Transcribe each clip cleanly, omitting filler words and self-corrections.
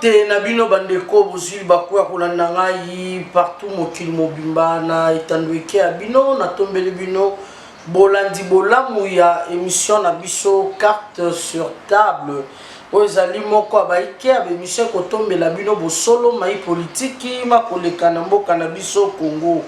te na bino bandeko bozwi bakuya kolanda ngai partout mokili mobimba na etandweke ya bino natombeli bino bolandi bolamu ya émission na biso carte sur table oyo ezali moko abaike ya bemission kotombela bino bosolo mai politiki makoleka na mboka na biso Congo.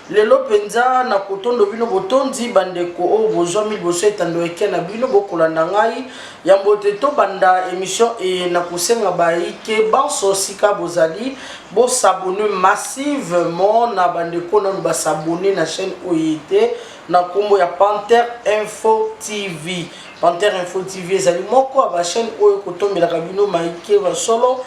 Lelo penza na kotondo bino botondi bandeko o bozwa liboso etandweke na bino bokolanda ngai yambote to banda émission et na kosenga baike banso sika bozali bo s'abonner massivement na bandeko na ba s'abonner na chaîne OIT na kombo ya Panther Info TV. Panther Info TV ezali moko ba chaîne oyo kotombela bino maike ba solo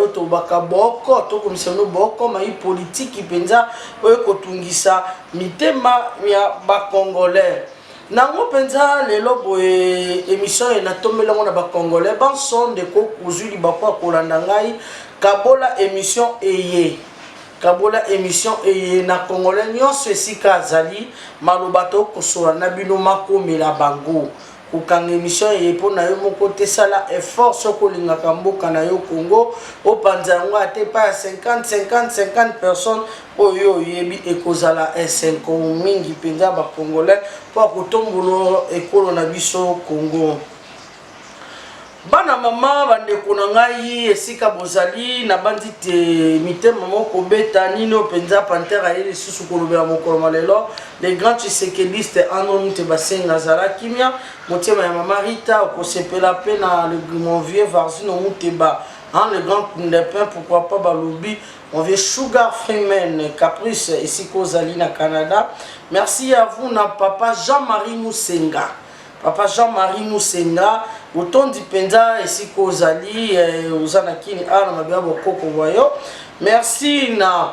oto baka boko to komisiono boko mai politique penza oyo kotungisa mitema ya ba congolais nango penza lelo boye émission ena tombela ngona ba congolais banso ndeko kuzuli bakwa kolanda ngai kabola émission eye na congolais nyonso esika azali maloba to kosola na bino makomela bango ukanga émission yepo na yo moko te sala effort soko lingaka mboka na yo Congo opanza yango ate pa 50 personnes oyo yebi ekozala S5 mingi penza ba congolais po kotombono ekolo na biso Congo. Bana mama bandeko na ngai esika bozali na bandi te mitema moko beta nino penza Panther aye susu kolobela mokolo malelo les grands tshisekidistes anon te basenga zala kimia motema ya mama Rita okosepela pe na le mon vieux Varzino Muteba le grand Ndepin pourquoi pas balobi on vieux Sugar Freeman Caprice esiko zali na Canada. Merci à vous na papa Jean-Marie Musenga. Papa Jean-Marie Musenga, autant di penza esiko zali uzana kini ana mabia bokoko boyo. Merci na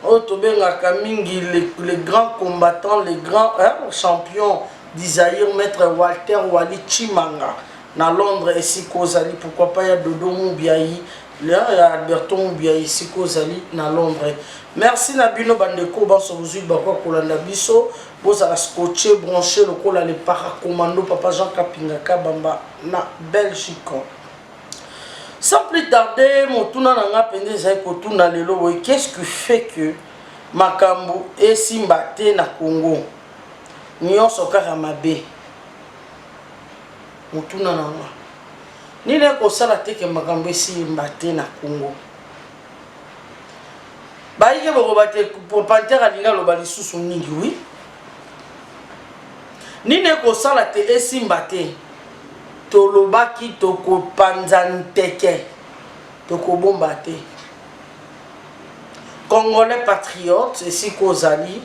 otobenga kamingi les grands combattants, les grands champions d'Isaïr maître Walter Wali Chimanga na Londres esiko zali pourquoi pas ya Dodo Moubiayi, ya Alberto Moubiayi esiko zali na Londres. Merci na bino bandeko banso bozui bakwa kolanda biso bozala scotché branché lokola le paracommando papa Jean Kapinga Kabamba na Belgique. Sans plus tarder motuna nanga pende zai kotuna lelo we qu'est-ce qui fait que makambo esimbate na Congo nyonso kaka mabe motuna nanga nile ko sala teke makambo esimbate na Congo baike boko bate pour Panther alinga loba lisusu mingi oui nine ko sala te esimbate tolobaki toko panzanteke toko bombate congolais patriote esiko zali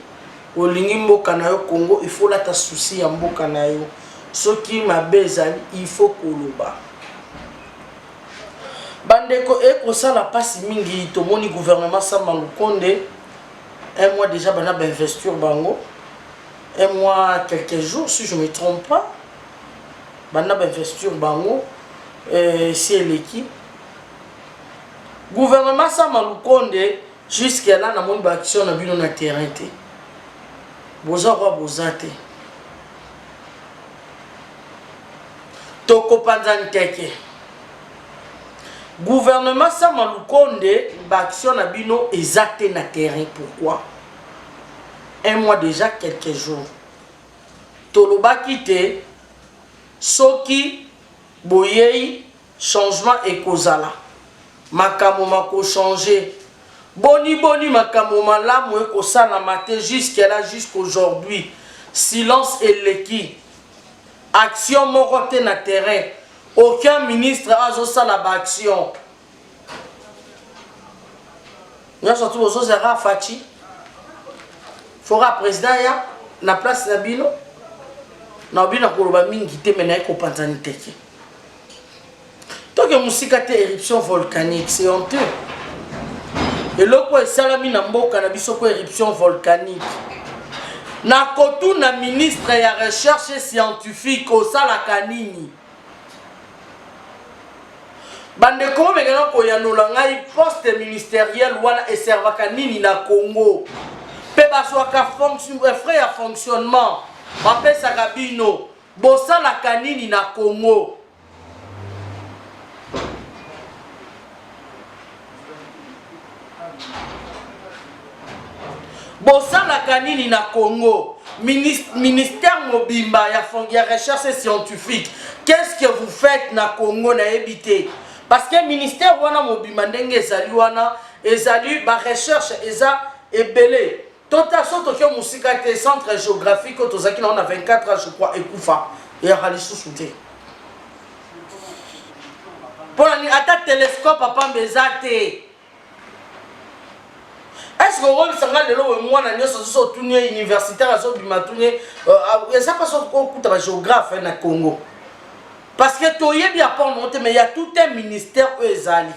olingi mboka na yo Congo il faut la ta souci ya mboka na yo soki mabe ezali il faut koloba bandeko ekosala pasi mingi tomoni gouvernement Samba Lukonde un mois déjà bana ba investir bango un mois quelques jours si je me trompe pas bana ba investir bango si l'équipe gouvernement Samba Lukonde jusqu'à là na moni ba action na bino na terrain te boza kwa bozate toko panzani teke gouvernement Samba Lukonde ba action na bino exacte na terrain. Pourquoi un mois déjà quelques jours toloba kite soki boyei changement ekozala makamo mako changer boni makamo malamu ekosala matin jusqu'à là jusqu'aujourd'hui silence eleki action moko te na terrain. Aucun ministre a ça la action. Nous avons surtout besoin de Fati. Fora président ya na place na bino. Na bino koloba mingi te mena ko panzani teke. Donc musika te éruption volcanique, c'est honteux. Et loko esalami na mboka na biso ko éruption volcanique. Na kotu na ministre ya recherche scientifique au sala kanini. Bande ko mekana ko yanola ngai poste ministériel wala eservaka nini na Congo pe baswaka fonction frais ya fonctionnement bapesa kabino bosala kanini na Congo bosalaka nini na Congo? Ministère mobimba ya recherche scientifique. Qu'est-ce que vous faites na Congo na ebité? Parce que ministère wana mobimba ndenge ezali wana ezali ba recherche eza ebelé. Tota soto ke musika te centre géographique tozaki na on a 24 ans je crois ekufa et ralisu souté. Pour ni ata télescope papa mbezate. Est-ce que vous savez que moi, je suis universitaire, je suis un géographe au Congo. Parce que tu y bien pas monter, mais il y a tout un ministère où ils allaient.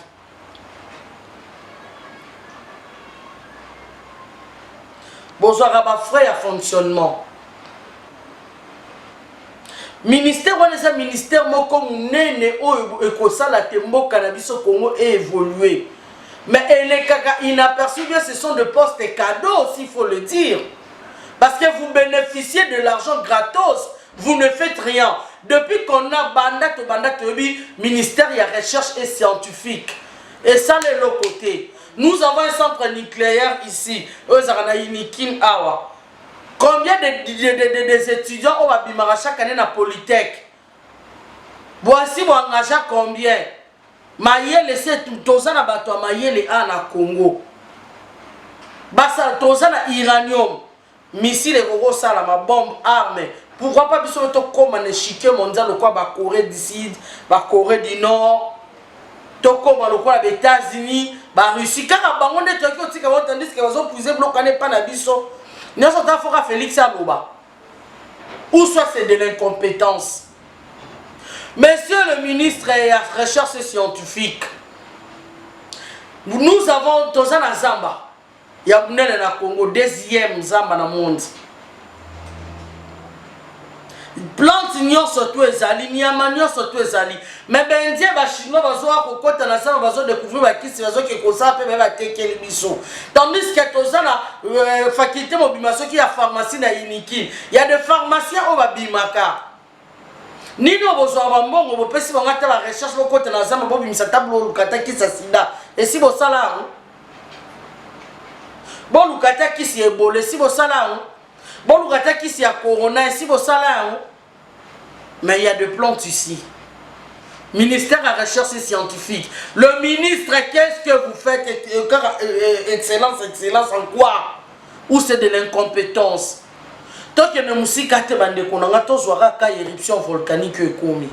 Bonsoir à ma frère fonctionnement. Ministère, on est un ministère comme nene ou ekosala tembo cannabis au Congo et évolué. Mais les caca inaperçus, ce sont des postes cadeaux aussi, il faut le dire. Parce que vous bénéficiez de l'argent gratos, vous ne faites rien. Depuis qu'on a Bandat, ministère de la recherche et scientifique. Et ça, de l'autre côté. Nous avons un centre nucléaire ici, Awa. Combien d'étudiants ont abimara chaque année à Polytech? Voici mon engagement combien? Mayele c'est tozana bato mayele na Congo. Basa tozana uranium, missile gros sala ma bombe arme. Pourquoi pas biso to comme un échiquier mondial quoi ba Corée du Sud, ba Corée du Nord. To comme le quoi les États-Unis, ba Russie car bango de Tokyo tika tandis que bazo pousser bloquer pas na biso. Nyoso ta fora Félix Aloba. Ou soit c'est de l'incompétence. Monsieur le ministre et la recherche scientifique, nous avons Tozana Zamba, il y a na Congo, deuxième Zamba dans le monde. Plante n'y surtout ezali, nyama n'y surtout ezali. Mais ben Dieu ba chinois bazoa kokota na ça bazo découvrir ba kisi bazo ke kosa pe ba tekeli biso. Tandis que Tozana faculté mobimation qui a pharmacie na Iniki, il y a des pharmaciens au babimaka. Nino bozo bambongo bopesi bangata ba recherche bokote na zamba bobi misatable lukata kisa sida et si bo sala bo lukata kisi ebola si bo sala bo lukata kisi ya corona et si bo sala mais il y a des plantes ici. Ministère de la recherche scientifique. Le ministre, qu'est-ce que vous faites? Excellence en quoi? Ou c'est de l'incompétence? Tant que nous musique a été bandé qu'on a tous une éruption volcanique commis.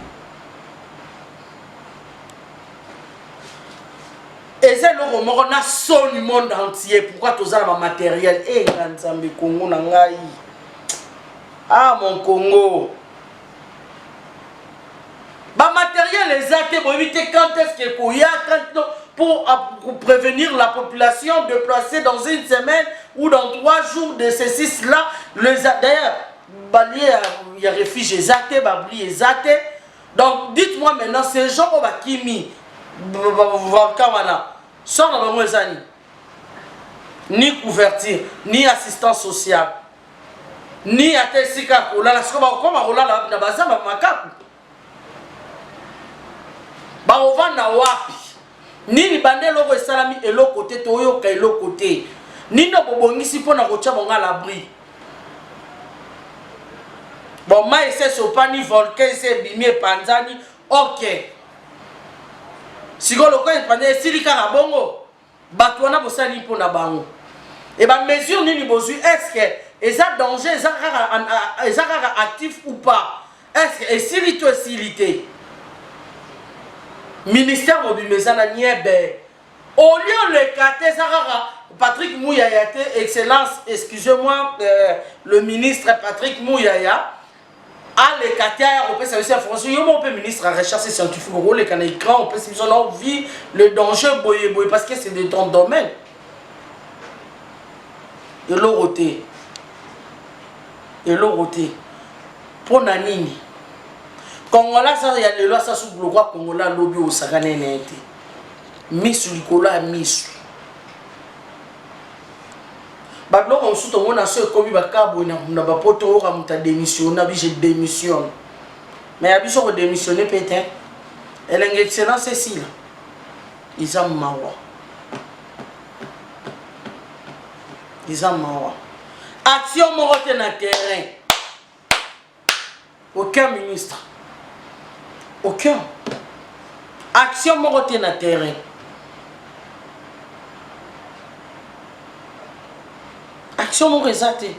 Et c'est le roman on a son du monde entier. Pourquoi tous as matériel? Eh, Nzambe Congo nangai. Ah mon Congo. Bah matériel les actes pour éviter quand est-ce qu'il y a pour prévenir la population de placer dans une semaine ou dans 3 jours de ces 6 là. D'ailleurs, il y a réfugiés zaté, babli zaté. Donc dites-moi maintenant, ces gens au Bakimi, sans la ni couverture, ni assistance sociale, ni atesika kola, la comme a la bazamba makaku. Barovanda wapi? Nini bande loko esalami elo côté toyo ka elo côté. Nino bobongisi pona kocha bonga l'abri. Bon ma ese sopani volcan ese bimie panzani OK. Siko loko panzani silika na bongo. Bato wana bosali pona bango. Et ba mesure nini bozui est-ce que eza danger eza actif ou pas? Est-ce que silité ministère mobimezana niebe au lieu le kate Sarara Patrick Mouyaya excellence excusez-moi le ministre Patrick Mouyaya a le kate au peut service information yo mon ministre recherche scientifique au le canal écran on peut si on vit le danger boye parce que c'est de ton domaine et l'oroté pour nanini Congola ça y a des lois ça sous le roi Congola lobby au Sagane n'était Miss Nicolas Miss Baglo on sous ton a ce comme bakabo na ba poto ra muta démission na bi je démissionne mais abiso ko démissionner peut-être elle est excellent Cécile ils ont mawa Action morote na terrain. Aucun ministre. Aucun. Action morote na terrain. Action morote.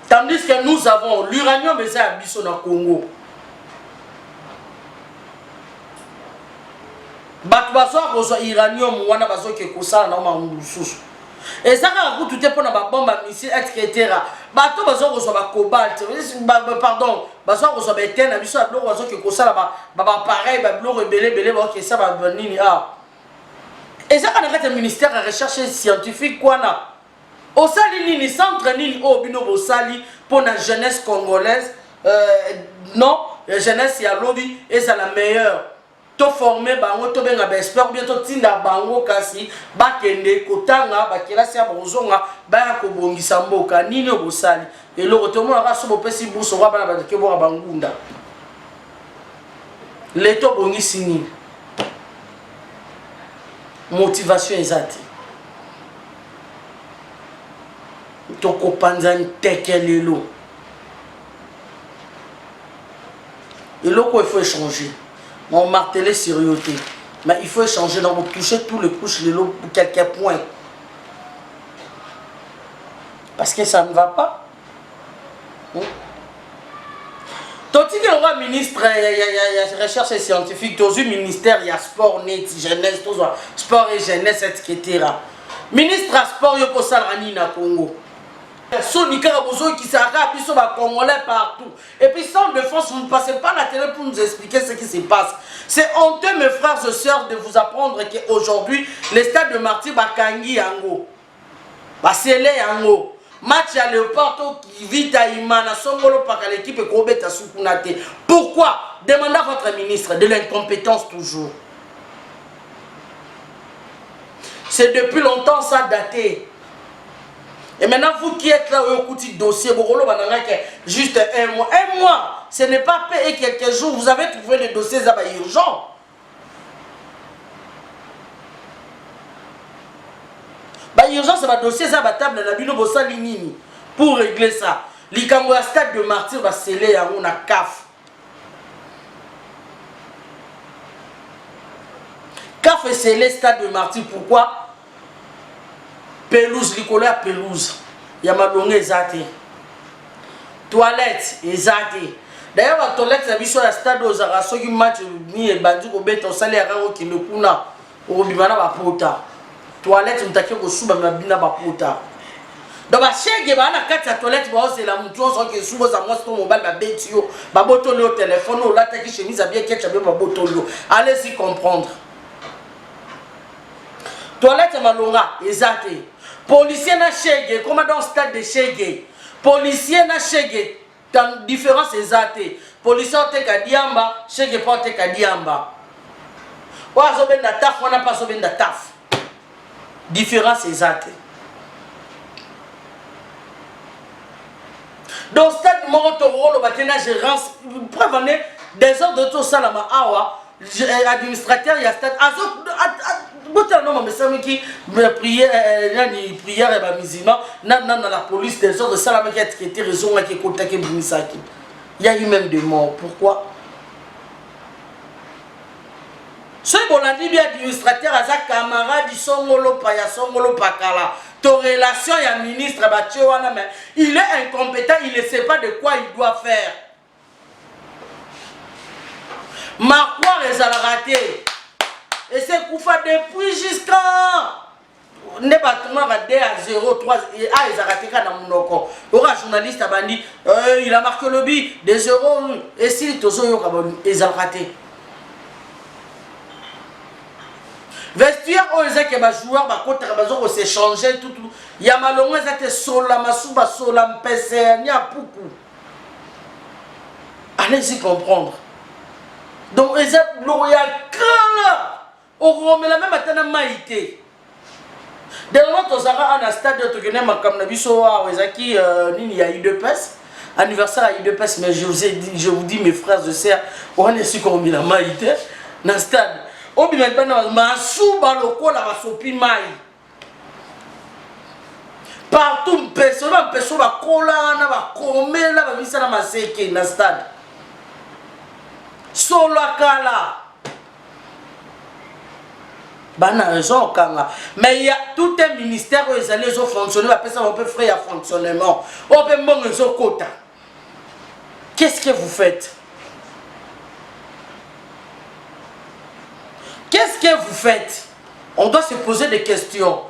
Tandis que nous avons l'uranium mais ça abisso na Congo. Bato baso ko uranium wana baso ke kosala na mamususu. Et ça quand tout est pour na ba bombe missile etc. Bato baso ko so ba cobalt, pardon, baso ko so ba éterne na biso na baso ke kosala ba pareil ba bloko belé ba ke ça ba nini ah. Et ça quand le ministère de recherche scientifique quoi na au sali nini centre nini au bino bo sali pour la jeunesse congolaise non la jeunesse ya lobby et c'est la meilleure to former bango to benga ba expert bientôt tinda bango kasi ba kende kotanga ba kelasi ya bozonga ba ko bongisa mboka nini bo sali et le retour mo ra so bo pesi buso wa bana ba ke bo bangunda le to bongisi nini motivation exacte. Toko panzani tekelelo. Et là, il faut échanger. On martelait sérieuxité. Mais il faut échanger, donc vous touchez tous les couches de l'eau pour quelques points. Parce que ça ne va pas. Tandis que le roi ministre, il y a recherche scientifique, dans le ministère, il y a sport, net, jeunesse, tout ça, sport et jeunesse, etc. Ministre à sport, il y a pour ça, na Congo. Sonika Rabozo qui s'arrête, puis sur les Congolais partout. Et puis sans défense, vous ne passez pas la télé pour nous expliquer ce qui se passe. C'est honteux, mes frères et sœurs, de vous apprendre qu'aujourd'hui, le stade de Martyr Bakangi Yango, Basele Yango, match à Léopard qui vit à Imana, Songolo par l'équipe et Kobet à Soukounate. Pourquoi? Demandez à votre ministre de l'incompétence toujours. C'est depuis longtemps ça daté. Et maintenant, vous qui êtes là, au petit dossier, juste un mois. Un mois, ce n'est pas payé quelques jours. Vous avez trouvé les dossiers urgents. Urgence, c'est un dossier à table pour régler ça. Likambo à stade de Martyr va sceller à mon CAF. CAF est scellé stade de Martyr. Pourquoi? Pelouse, l'école à pelouse. Il y a ma longue exatée. Toilette, exatée. D'ailleurs, la toilette, c'est sur le stade aux Arasso qui match ni et Bandu au béton salaire qui ne kuna au bimana bapota. Toilette, on t'a qu'à au souba mabina bapota. Donc, à chaque fois, la carte toilette, c'est la mouton, sans que souvent ça montre ton mobile, ma bête, ma boto au téléphone, ou l'attaque chemise à bien qu'elle a ma boto. Allez-y comprendre. Toilette, ma longa, exatée. Policier na chege, comme dans le stade de chege. Policier na chege, dans différence exacte. Policier te kadiamba, chege pas te kadiamba. Wa zoben da taf, on n'a pas zoben da taf. Différence exacte. Dans le stade Morotoro, le batena gérance, prévenez des ordres de tout ça là, awa, administrateur, il y a stade. Non, mais ça qui prière et ma musulman, la police des ordres de ça qui a été raison qui est contacté Bumisaki. Il y a eu même des morts. Pourquoi? Ce qu'on a dit bien administrateur à sa camarade, ils sont molopaya, sont molopakala. Ton relation et un ministre, il est incompétent, il ne sait pas de quoi il doit faire. Marquois les a raté. Et c'est Koufa depuis jusqu'à ne pas tomber à 0, 3 et ah ils ont raté quand dans mon corps. Un journaliste a dit il a marqué le but des 0 et si ils ont raté. Vestiaire où ils ont joueur bah contre bazo s'est changé tout. Il y a malongo ils étaient sola masuba sola mpese nya poukou. Allez-y comprendre. Donc ils ont loyal quand on met la même attente maïté. Dès lors que on a stade de Togene Makam Nabiso Wezaki Nini ya UDPS anniversaire à UDPS mais je vous dis mes frères et sœurs on est sûr qu'on met la maïté dans stade. On dit maintenant masuba lokola basopi mai. Partout personne ça dans ma séquille, dans le stade. Solo kala. Bana raison kanga. Mais il y a tout un ministère où ils allaient fonctionner, après ça on peut faire un fonctionnement. On peut monter sur quota. Qu'est-ce que vous faites? Qu'est-ce que vous faites? On doit se poser des questions.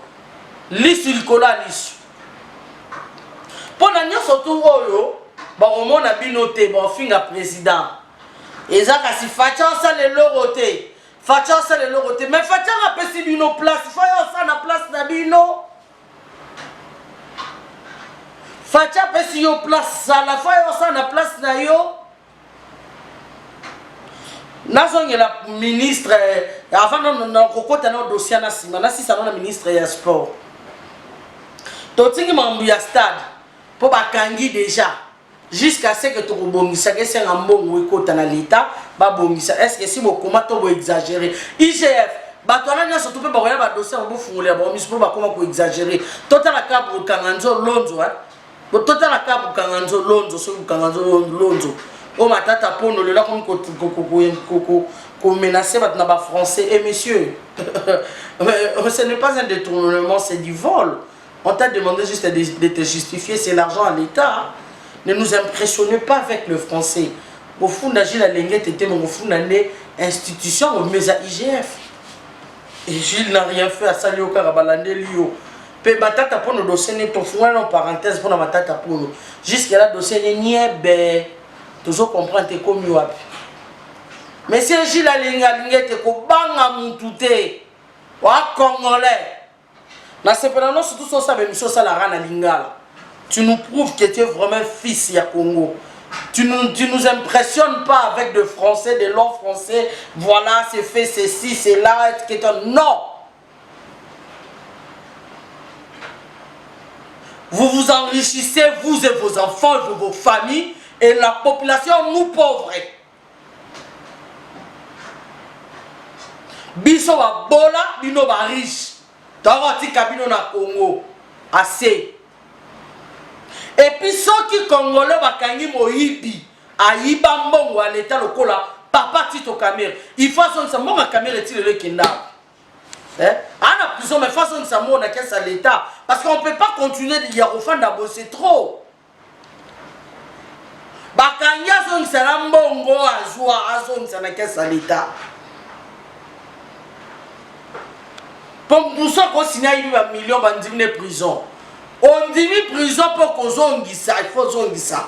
Lisse Nicolas lisse. Pour la nuit surtout au monde a bien noté, bon finga président. Et ça si Fatia ça les loroté. Fatia ça les loroté. Mais Fatia a passé bino place. Fatia ça na place na bino. Fatia passé yo place ça la Fatia ça na place na yo. Nazonge la ministre avant non kokota na dossier na sima na si ça na ministre ya sport. Totingi mambu ya stade pour bakangi déjà jusqu'à ce que tu rebondisses que c'est un bon écoute dans l'état ba bongisa est-ce que si vous comment tu vas exagérer IGF batona nya surtout pe ba koya ba dossier on fungola ba miss pour ba comment ko exagérer total la kabu kanganzo lonzo hein total la kabu kanganzo lonzo so kanganzo lonzo o matata pono le là comme ko menacer ba na ba français et messieurs ce n'est pas un détournement c'est du vol. On t'a demandé juste de te justifier, c'est l'argent à l'État. Ne nous impressionnez pas avec le français. Au fond d'agir la linguette était au fond d'une institution, mais à IGF. Et Gilles n'a rien fait à Salio Karabalande Lio. Pe batata pour nos dossiers n'est ton fond en parenthèse pour la batata pour nous. Jusqu'à là dossier n'est ni ben toujours comprendre tes comme yoap. Mais si Gilles la linguette ko banga mutute wa congolais. Na sepelano surtout sur ça même chose ça la rana lingala. Tu nous prouves que tu es vraiment fils ya Congo. Tu nous impressionnes pas avec de français, de longs français. Voilà, c'est fait ceci, c'est là, etc. Non. Vous vous enrichissez, vous et vos enfants, et vos familles, et la population, nous pauvres. Biso wa bola, bino ba riche. Tarati kabino na Congo assez. Et puis ceux qui congolais bakangi moyibi ayiba mbongo à l'état lokola papa tito caméra. Il faut son sambo ma caméra est le kenda. Hein? Ana prison mais façon sambo na caisse à l'état parce qu'on peut pas continuer de yarofan d'abo c'est trop. Bakangi son salambongo azwa azon sana caisse à l'état. Pour nous ça qu'on signe un million de prison. On dit prison pour qu'on zongi ça, il faut zongi ça.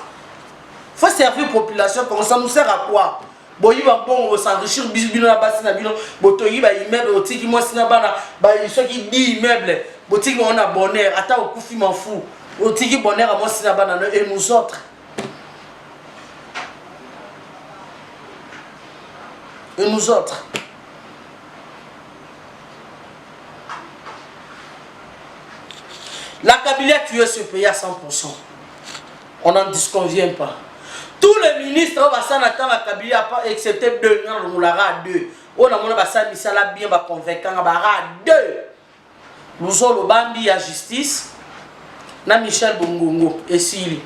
Il faut servir la population, comme ça nous sert à quoi? Bon, il va bon s'enrichir, bisbino la base na bino, botoyi ba immeuble, otiki moi sina bana, ba ceux qui dit immeuble, botiki on a bonheur, ata au koufi m'en fou, otiki bonheur à moi sina bana et nous autres. Et nous autres. La Kabylie a tué ce pays à 100%. On n'en disconvient pas. Tous les ministres, on attend la Kabylie, excepté deux, on l'aura deux. On a mon ça bien convaincant, on aura deux. Nous avons le Bambi à justice, na Michel Bongongo et Sili.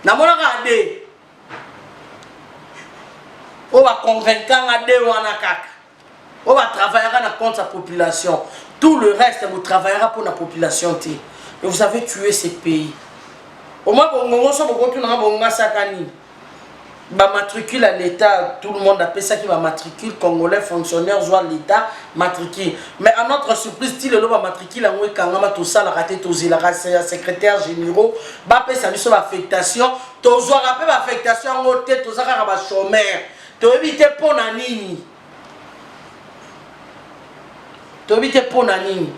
Na mon aura deux. On va convaincant à deux ou à kaka. On va travailler contre sa population. Tout le reste, vous travaillerez pour la population. Et vous avez tué ces pays. Au moins, on matricule à l'État. Tout le monde appelle ça qui va matricule. Congolais, fonctionnaires, soit l'État, matricule. Mais à notre surprise, si le lot va matricule, tout ça, la raté, la secrétaire généraux, va payer ça sur l'affectation. Tu vas rappeler l'affectation, tu vas chômeur. Tu vas éviter pour Nanini. Tobite pour nani?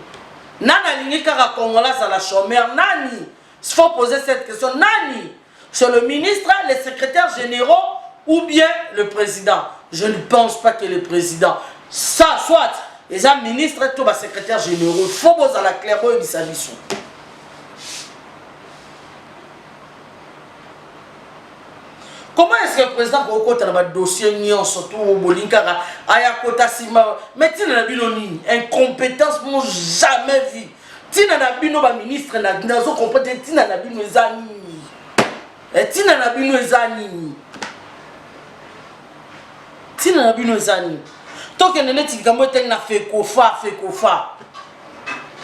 Nana lingi kaka Congolais à la chômeur nani? Il faut poser cette question. Nani? C'est le ministre, les secrétaires généraux ou bien le président? Je ne pense pas que le président. Ça, soit les ministres et tous les secrétaires généraux. Il faut poser à la clairement et sa mission. Comment est-ce que le président Boko a un dossier surtout au Bolinkara, Ayakota Sima, mais il a une incompétence, moi jamais vu. tina na bino ba ministre na nazo comprendre tina na bino ezani tina na bino ezani tina na bino ezani toke nene tikambo teng na fekofa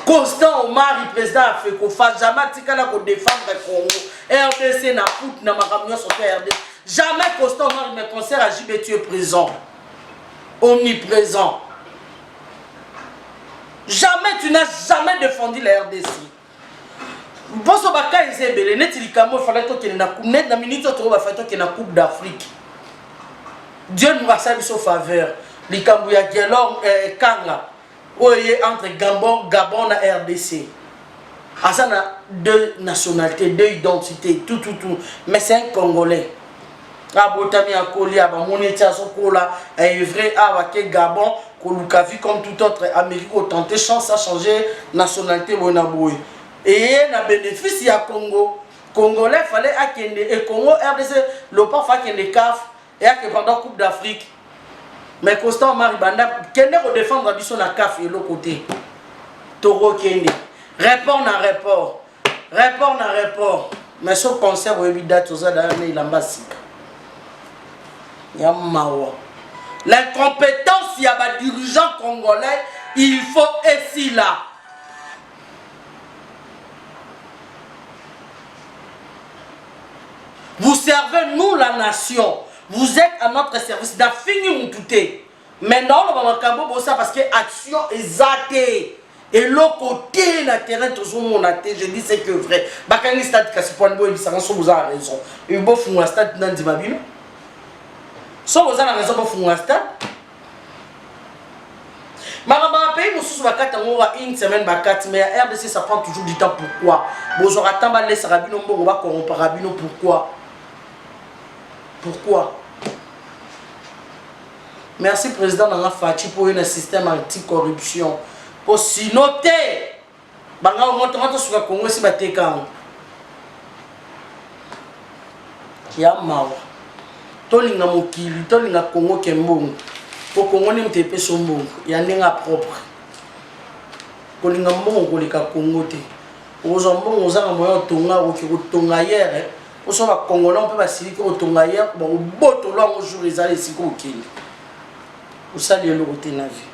Constant Omar président a fekofa jamais tikala ko défendre Congo RDC na foot na makamyo sur RDC jamais Constant Omar me concert à JB tu es présent omniprésent. Jamais tu n'as jamais défendu la RDC. Boso baka ezebele neti likamo fallait to kena net na minute to ba fallait to kena Coupe d'Afrique. Dieu nous a servi sa faveur. Likambo ya Gelor Kanga oye entre Gabon na RDC. Asana deux nationalités, deux identités, tout mais c'est un Congolais. Abotami akoli abamonetia sokola vrai awake Gabon koluka vu comme tout autre Amérique au tenté chance à changer nationalité bonaboy et na bénéfice ya Congo Congolais fallait akende et Congo RDC le pas fa kende CAF et que pendant Coupe d'Afrique mais Constant Mari Banda kende ko défendre biso na CAF et l'autre côté Toro kende rapport na rapport mais ce concert au évident tout ça dans il ambassadeur l'incompétence, il y a des dirigeants congolais, il faut ici là. Vous servez nous la nation, vous êtes à notre service. D'à finir tout est. Maintenant, on va faire ça parce que l'action est zatée. Et l'autre côté, le terrain, tout le monde a été, je dis c'est que vrai. Bakani stade Kassipoine, vous avez raison. Il faut faire un stade dans Dimabino. Si vous avez raison pour faire un stade, pays nous une semaine, mais RDC ça prend toujours du temps. Pourquoi? Vous aurez tant de laisser Rabino, on va corrompre Rabino. Pourquoi? Merci président Nanga Fati pour un système anti-corruption. Pour s'y noter, banga on monte sur le Congo si batekan. Ya mawa. Tolinga mokili, tolinga Congo kembongo. Pour Congo ni mtepe sombongo, ya nenga propre. Kolinga mbongo koleka Congo te. Ozambongo ozanga moyo tonga oki kotonga hier. Oso ba Congolais on peut basili ko tonga hier, bon boto lo ngo jour ezali siko okili. Osali le côté na vie.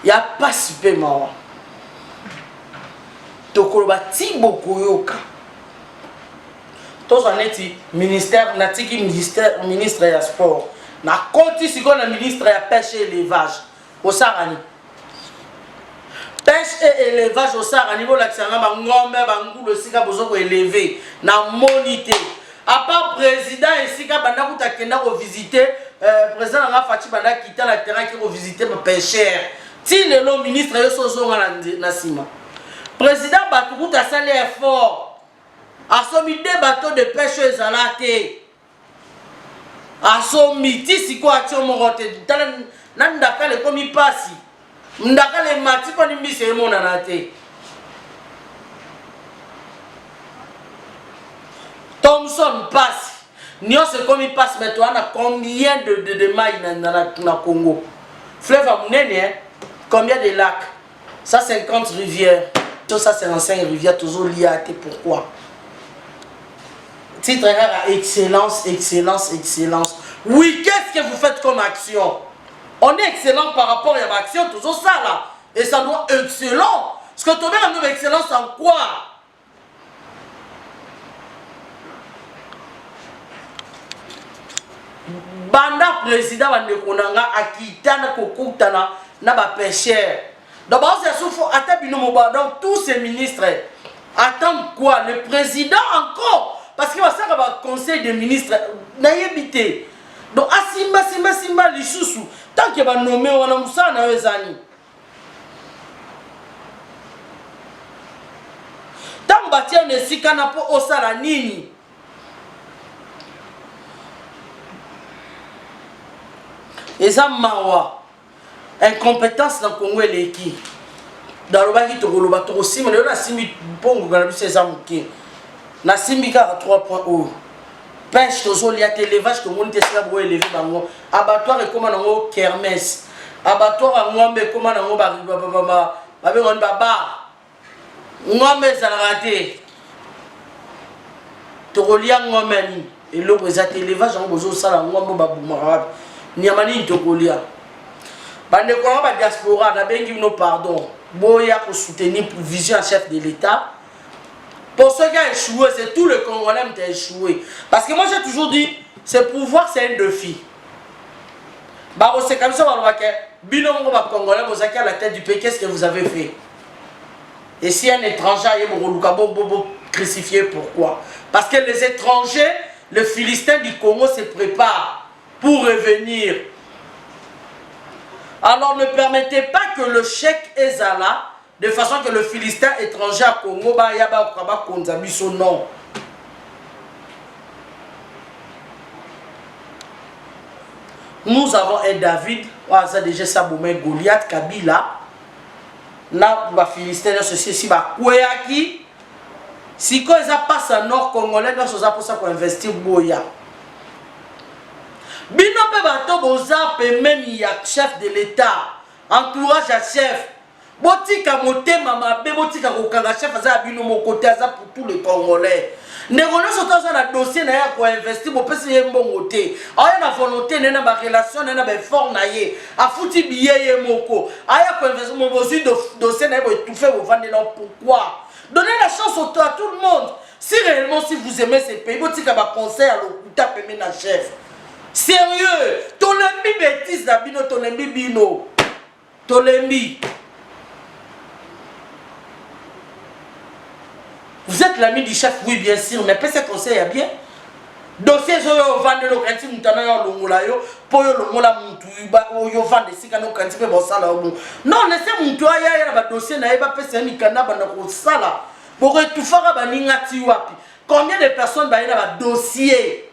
Il n'y a pas super marrant. Tokoloba tibo koyoka. Tous en est ministère natiki ministre ya sport. Na konti siko na ministre ya pêche et élevage. Au Sarani. Pêche et élevage au Sarani bo l'aksanga ba ngombe ba ngulu sika bozo ko élever na monité. À part président et sika banda kuta kenda ko visiter président nga Fati banda quitter la terrain qui ko visiter ma pêcheur. Si le ministre est sur la Sima, président Batoukout a salé effort, a sommi des bateaux de pêche à la thé, a sommi, si quoi, tu m'as roté, n'andaka le commis passi, n'andaka le mati qu'on y mise mon anaté. Thompson passe, n'y a ce commis passe, mais toi, on a combien de mailles dans le Congo? Fleuve à Mounene, combien de lacs? 150 rivières. Tout ça, c'est 5 rivières, toujours liées à pourquoi? Titre à excellence, excellence, excellence. Oui, qu'est-ce que vous faites comme action? On est excellent par rapport à l'action, toujours ça là. Et ça doit être excellent. Parce que tu as une excellence en quoi? Banda président va ne konanga akitana kokutana na ba pêcheur. D'abord c'est souffre atabino moba donc tous ces ministres attendent quoi? Le président encore parce qu'il va ça va conseil des ministres na yebité. Donc asimba lisusu tant que va nommer wana musana wezani. Tant batia ne sikana po osala nini? Et ça mawa incompétence dans le Congo et l'équipe dans le bagi to koloba to sima le na simi pongo kana bise ça muke na simi ka 3.0 pêche to zo liate élevage to monte ça bo élever bango abattoir et comment nango kermesse abattoir ngombe comment nango ba be on baba ngombe ezalaka te tokolia ngombe nini eloko eza te élevage yango bozosala ngombe babumaka wapi nyama nini tokolia bandeko yango badiaspora nabengi bino pardon boya kosoutenir vision ya chef de l'état. Pour ceux qui ont échoué, c'est tout le Congolais qui a échoué. Parce que moi j'ai toujours dit, ce pouvoir c'est un défi. C'est comme ça que binom Congolais, vous êtes à la tête du pays, qu'est-ce que vous avez fait? Et si un étranger est crucifié, pourquoi? Parce que les étrangers, les Philistins du Congo se préparent pour revenir. Alors ne permettez pas que le chèque Ezala, de façon que le Philistin étranger à Congo, non. Nous avons un David, déjà Saboumé, Goliath, Kabila, na Philistin, ceci, si Kouéaki, si quand ils passent à nord congolais, nous sommes pour ça pour investir Boya. Bino pe bato boza pe même il y a chef de l'État, entourage à chef. Botika motema mabe botika kokanga chef aza bino mon côté aza pour tous les Congolais. Négolé sont dans un dossier na ya ko investir bo pesi ye mbongo te. Aya na volonté na ba relation na ba fort na ye. Afuti billet ye moko. Aya ko investir mo bosi dossier na bo étouffer bo vendre là pourquoi? Donnez la chance à tout le monde. Si réellement si vous aimez ce pays botika ba conseil à l'okuta peme na chef. Sérieux, tolembi bêtise na bino tolembi bino. Tolembi. Vous êtes l'ami du chef, oui bien sûr, mais peut-ce conseil est bien. Dossier zo yo vendre le kanti mutana yo longola yo, po yo longola mutu yo vendre sika no kanti pe bosala yo. Non, laissez mutu aya ba dossier na eba pese ni kana ba na ko sala. Pour étouffer ba ningati wapi. Combien de personnes ba ina ba dossier?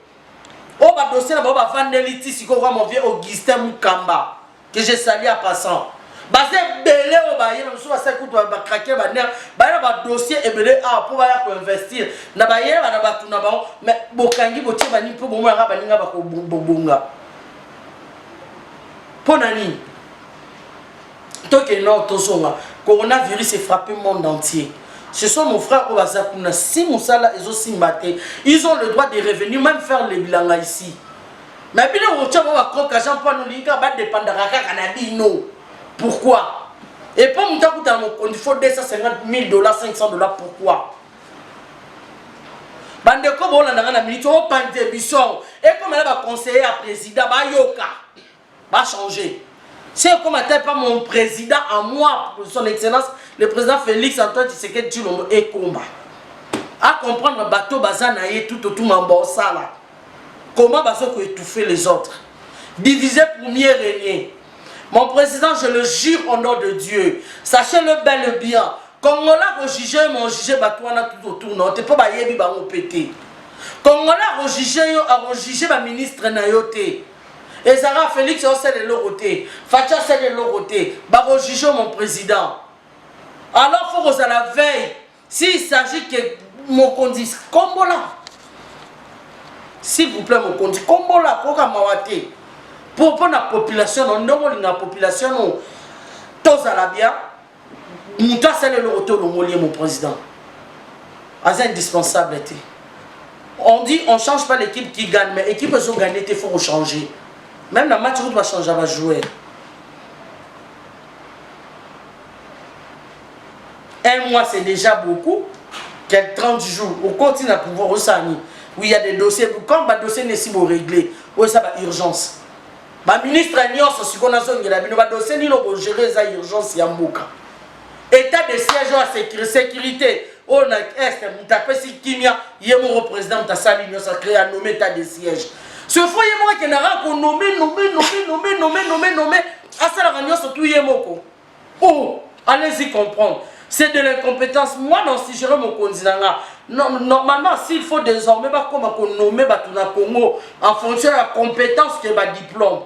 Oh ba dossier na ba vendre litisi ko mon vieux Augustin Mukamba que je salue à passant. Basé belé au baye même soit ça coûte ba craquer ba nerf ba ba dossier et belé ah pour ba investir na ba yé ba ba tuna ba mais bokangi botie ba ni po bo nga ba ninga ba ko bonga ponani to que non to songa coronavirus est frappé le monde entier. Ce sont nos frères au Bazakuna si Moussala et aussi Maté ils ont le droit de revenir même faire les bilans ici mais bien au tchaba ba croque Jean pas nous linga ba dépendre ka kanabino. Pourquoi? Et pour mon il faut 250 000 $, 500 $. Pourquoi? Bandeko bola na minute au pandémission. Et comme elle va conseiller à président, bah yoka, va changer. C'est comme elle pas mon président à moi, son excellence, le président Félix Antoine Tshisekedi Tshilombo et combat. À comprendre bateau bazanaye tout autour en bossa là. Comment bazo ko étouffer les autres? Diviser pour mieux régner. Mon président, je le jure au nom de Dieu. Sachez-le bel et bien. Congolais a jugé, mon jugé, batouana tout autour. Non, t'es pas bayebi ba pété. Congolais a jugé, ma ministre Nayote. Et Zara Félix, c'est de l'oroté. Fatia, c'est de l'oroté. Ba jugé, mon président. Alors, il faut que à la veille, s'il s'agit que mon conduit, Kombola. S'il vous plaît, mon conduit, Kombola, Koka Mawate. Pour la population, on a la population, tous à la bien, nous avons le retour de mon président. C'est indispensable. On dit on ne change pas l'équipe qui gagne, mais l'équipe qui a gagné, il faut changer. Même la match, on doit changer, on va jouer. Un mois, c'est déjà beaucoup. Quelques 30 jours, on continue à pouvoir ressentir. Oui, il y a des dossiers. Quand le dossier n'est pas réglé, oui, ça va urgence. Ma ministre Agnon, ce qu'on a dit, le dossier ni le gérer ça urgence yambuka. État de siège à sécurité. On a est, on tapé si Kimia, il y a mon représentant à sa ligne, ça crée un nommé état de siège. Ce foyer moi qui n'a rien nommé. À ça la réunion surtout yemoko. Oh, allez-y comprendre. C'est de l'incompétence. Moi, non, si je mon candidat, normalement, s'il faut désormais, comme on nomme Batuna Congo en fonction de la compétence que le diplôme.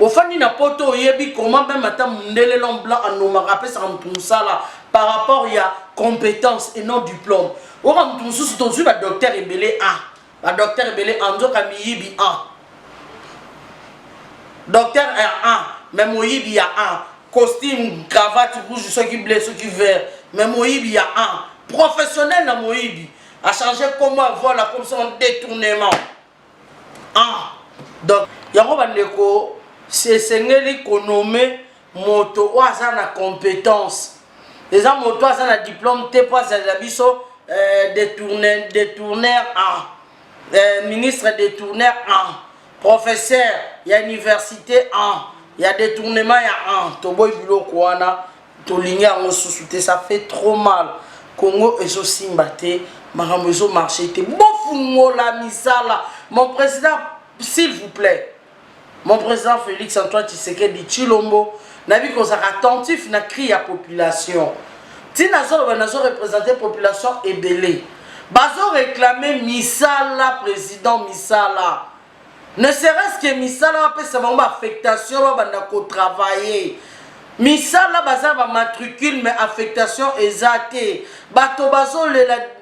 Au fond, il n'y a pas de comment même maintenant, l'homme blanc en nous rappelle ça par rapport à la compétence et non diplôme. Au fond, tout le docteur Ebele A. Le docteur Ebele Ando Kamiyibi A. Docteur A, même Moyibi A. costume, cravate rouge, ceux qui bleu, ceux qui vert. Mais Moïbi, il y a un. Professionnel dans Moïbi. A changé comment voilà comme ça en détournement. Donc, il y a un c'est l'économie moto ou na compétence. Les gens moto ont un diplôme, t'es pas détourneur ministre détourneur professeur, il y a université il y a détournement, il y a Toboy Bilo Kouana, Tolinga en sous-souté, ça fait trop mal. Congo et aussi mbaté, Maramezo marché, la misala. Mon président, s'il vous plaît, mon président Félix Antoine Tshisekedi Tshilombo, n'a vu qu'on s'est attentif, n'a crié à la population. Si nous avons représenté la population ébélée, nous avons réclamé Misala, président Misala. Ne serait-ce que Misala, ça va avoir affectation, va travailler. Misala, ça va matricule, mais affectation exacte. Bato bazo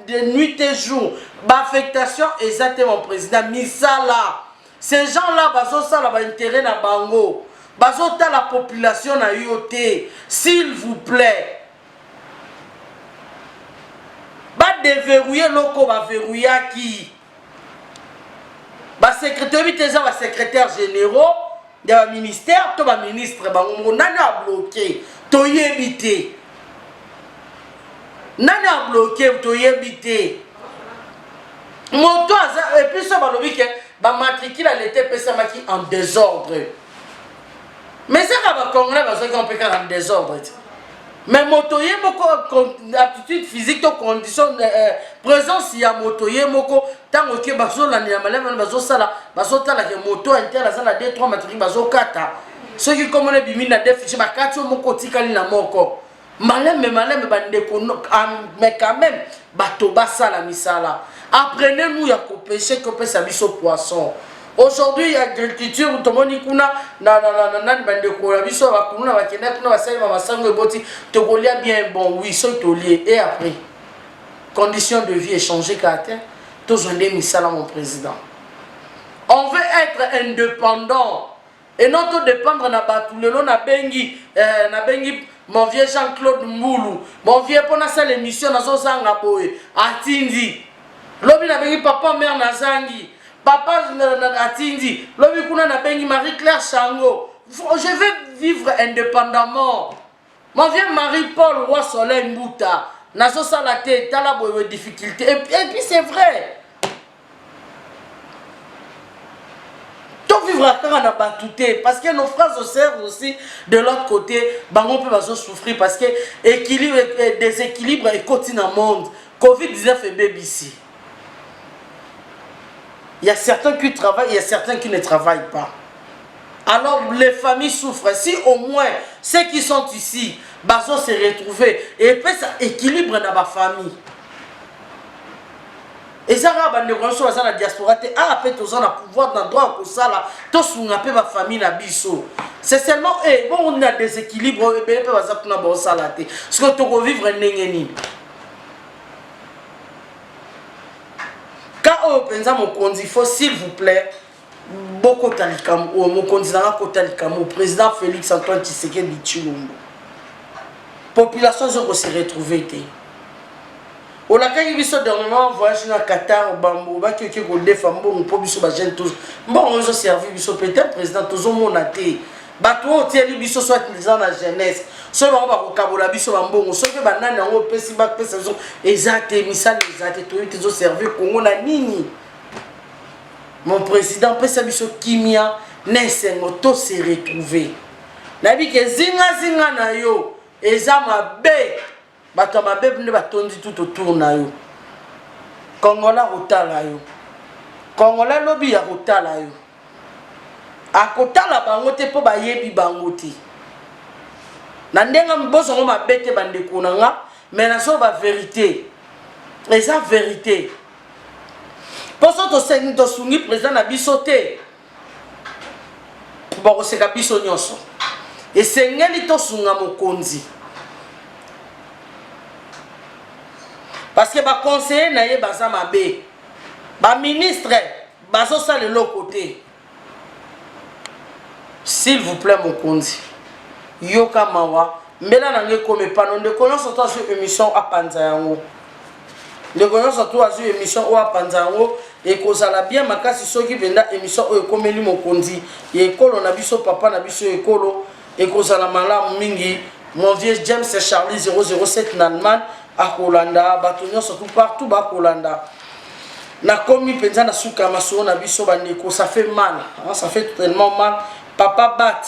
de nuit et jour, affectation exacte, mon président Misala. Ces gens-là, ça va intérêt na bango. Bazo la population na yote, s'il vous plaît. Ba déverrouiller loko ba verrouiller qui ba secrétaire généraux de ba ministère to ba ministre ba nani a bloqué to yebité nani a bloqué to yebité moto et puis ça ba lobi que ba matricule à l'été pesa maki en désordre mais ça ba congolais ba so qu'on peut en désordre. Mais motoye moko aptitude physique to condition présence ya motoye moko tango ke bazo la ni malema bazo sala bazo tala ke moto interne za na 2-3 matrique bazo kata ceux qui comme les bimi na déficit ba kati moko tikali na moko maleme bande ko mais quand même bato basala misala apprenez-nous ya ko pêcher ko pesa biso poisson. Aujourd'hui, il y a l'agriculture, tout le monde dit que bien bon, oui, et après, conditions de vie échangées, tous ont mis ça là, mon président. On veut être indépendant et non tout dépendre de Batulelo, na bengi, mon vieux Jean-Claude Mboulou, mon vieux pour ça l'émission, na zozanga boy, Atindi, lobi na bengi papa mère Nazangi. Papa Atindi, lobi kuna na bengi Marie-Claire Chango. Je vais vivre indépendamment. Mon vieux Marie-Paul Roi Soleil Mbouta, nazo salate, tala boye difficulté. Et puis c'est vrai. Tout vivre à quand on a batouté parce que nos frères se servent aussi de l'autre côté, bango peut pas souffrir parce que équilibre déséquilibre et continue dans le monde. Covid-19 est BBC. Il y a certains qui travaillent, il y a certains qui ne travaillent pas. Alors les familles souffrent. Si au moins ceux qui sont ici, bazo se retrouver et puis ça équilibre dans ma famille. Et ça va ne reçoit dans la diaspora te après tous on a pouvoir dans droit comme ça là, tous on a peu ma famille na biso. C'est seulement bon on a des équilibres et ben peut ça na bon ça là te. Parce que tu revivre n'engeni. Quand on pense à mon conduit, il faut s'il vous plaît, beaucoup talikam ou mon conduit au président Félix Antoine Tshisekedi Tshilombo. Population se retrouver. On a quand il y dernièrement voyage dans Qatar, au Bambo, bah qui est au défend bon pour biso ba jeune tous. Bon on a servi biso peut-être président tous au monde até. Bah toi tu es biso soit dans la jeunesse. Soit on va au Kabola biso bambo, soit que banane on peut si bac pesa exact misal exact toi tu es servi Congo na nini. Mon président pesa biso kimia nesengo to se retrouver. Na bi ke zinga na yo eza mabe. Bato mabe ne batondi tout autour na yo. Kongola rotala yo. Kongola lobi ya rotala yo. Akotala bango te po bayebi bango te. Na ndenga mboso ngo mabe te bandeko na nga, mais na so ba vérité. Eza vérité. Poso to sengi to sungi président na biso te. Boko seka biso nyonso. Et sengeli to sunga mokonzi. Parce que les conseillers n'aient pas de les ministres, ils sont de l'autre côté. S'il vous plaît, mon conduit. yoka mawa mbela nange comme pano ndeko nyonso to azwi émission apanza yango ndeko nyonso to azwi émission oyo apanza yango ekozala bien makasi soki mpenza émission oyo ekomeli mokonzi ya ekolo na biso papa na biso ekolo ekozala malamu mingi. Mon vieux James Charlie 007 na Allemagne akolanda bato nyonso tout partout bakolanda na komi mpenza na suka masolo na biso bandeko, ça fait mal, hein, ça fait tellement mal. Papa bat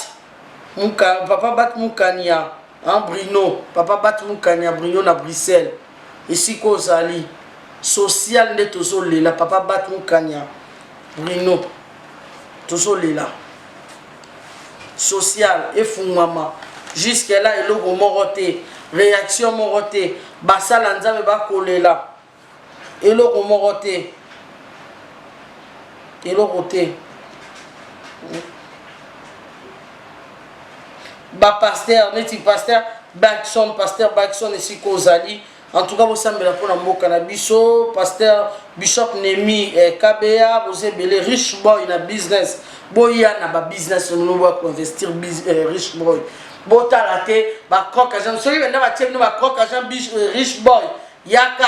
mukania hein, Bruno, papa bat mukania Bruno na Bruxelles ici kozali social nde tozolela papa bat mukania Bruno tozolela social efungwama jusque là eloko moko te réaction moko te basala nzambe bakolela eloko moko te eloko te ba pasteur neti pasteur pasteur Baxon ici kozali. En tout cas, vous savez pour la mboka na biso, pasteur Bishop Nemi KBA, vous avez les rich boy na business. Boya na ba business nous va investir rich boy. Bota raté ba croque agent. Celui maintenant va tirer ba croque agent rich boy. Yaka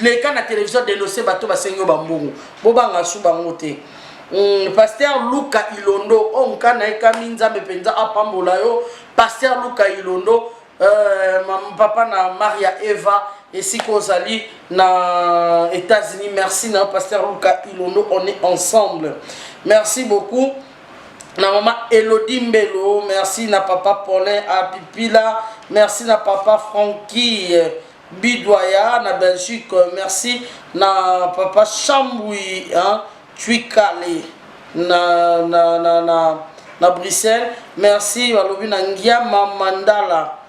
les cas na télévision dénoncer bato ba sengo ba mbongo. Bobanga su bango te. Pasteur Luka Ilondo on kana ekaminza bepenza apambola yo. Pasteur Luka Ilondo papa na Maria Eva et si kozali na États-Unis. Merci na pasteur Luka Ilondo, on est ensemble. Merci beaucoup na maman Elodie Mbelo, merci na papa Paulin Apipila, merci na papa Francky Bidoya na Belgique, merci na papa Chamboui hein, Tuikale na Bruxelles, merci balobi na Ngiama Mandala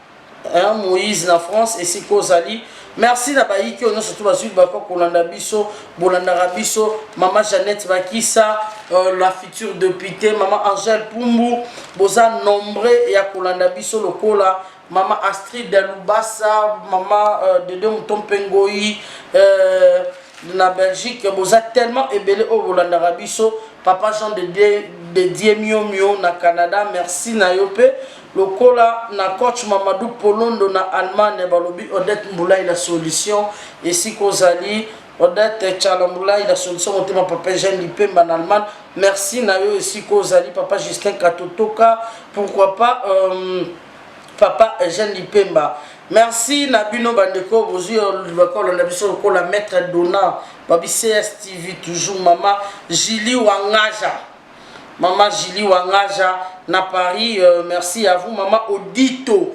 hein, Moïse na France et si kozali. Merci na baiki on surtout bazui bako kolanda biso bolanda rabiso maman Jeannette Bakissa la future députée maman Angèle Pumbu boza nombreux et ya kolanda biso lokola maman Astrid Dalubasa maman Dede Mutompengoi na Belgique boza tellement ebele au bolanda rabiso papa Jean de Diemio na Canada. Merci na yope lokola na coach Mamadou Polondo na Allemagne balobi Odette Mboulay la solution et si kozali Odette Chalamboulay la solution monté ma papa Jean Lipemba en Allemagne. Merci na yo et si kozali papa Justin Katotoka pourquoi pas papa Jean Lipemba. Merci Nabino Bandeko bozu lokolo na biso lokola maître Dona babi CSTV toujours maman Julie Wangaja. Maman Julie Wangaja na Paris, merci à vous. Maman Odito,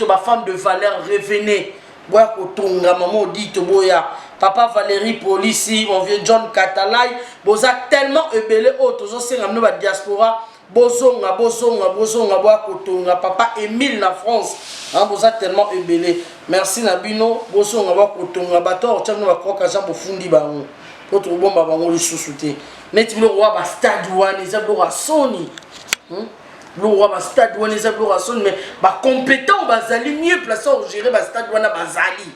ma femme de valeur, revenez. Boya Kotonga, maman Odito, boya. Papa Valérie Polici, mon vieux John Katalay, boza tellement ébélé, oh, toujours c'est ramené la diaspora. Bozonga, boya Kotonga, papa Émile na France, hein, boza tellement ébélé. Merci Nabino, bozonga, boya Kotonga, bato, tiens, nous va croire qu'à Jean Bofundi, baron. Notre bomba, baron, le sous-souté. Net le roi ba stade wan les ablorations le roi ba stade wan les ablorations mais ba compétent bazali mieux placé au gérer ba stade wan bazali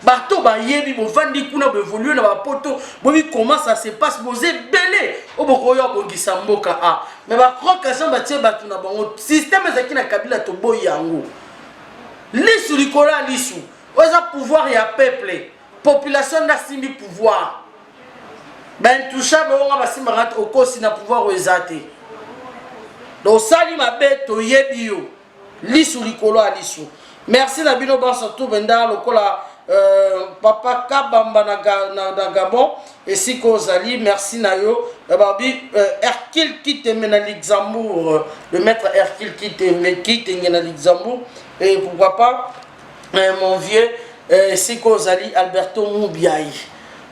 bato ba yebi bo vandi kuna bo évoluer na ba poto bo vi comment ça se passe bo belé o bo koyo bo gisamboka a mais ba croque ça ba tie batu na bango système ezaki na kabila to boy yango lisu likola lisu oza pouvoir ya peuple population na simbi pouvoir. Ben touchable on va se marrer au cause na pouvoir ezate. Donc sali ma bête to yebio. Lisu likolo a lisu. Merci na bino ba surtout benda lokola papa Kabamba na Gabon et si kozali merci na yo babi Hercule quitte na Luxembourg le maître Hercule quitte na Luxembourg et pourquoi pas mon vieux si kozali Alberto Moubiaï.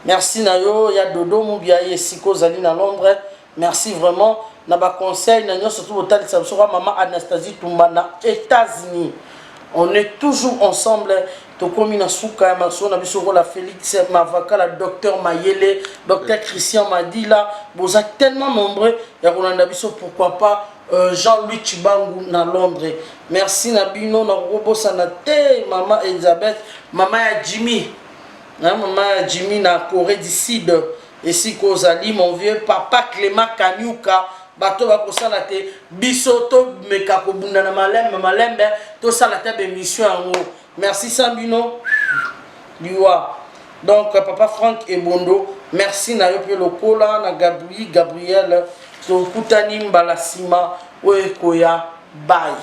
Merci Nayo, il y a Dodo Moubiaye, Siko Zali na Londres. Merci vraiment. Naba conseil, Nanyo, surtout au Tali Samsora, maman Anastasie Tumbana, États-Unis. On est toujours ensemble. Tokomi na Souka, Marceau, Nabisoro, la Félix Mavaka, la docteur Mayele, docteur Christian Madila. Vous êtes tellement nombreux. Et Rolanda Bisso, pourquoi pas Jean-Louis Chibangu na Londres. Merci Nabino, na Robo Sanate, maman Elisabeth, maman Jimmy. Maman Jimmy na Corée du Sud et si kozali mon vieux papa Clément Kanyuka bato bakosala te biso to meka kobunda na malembe to sala te bémission yango. Merci Sambino liwa. Donc papa Franck Ebondo, merci na yo pe lokola na Gabriel to kutani mbala sima oekoya bye.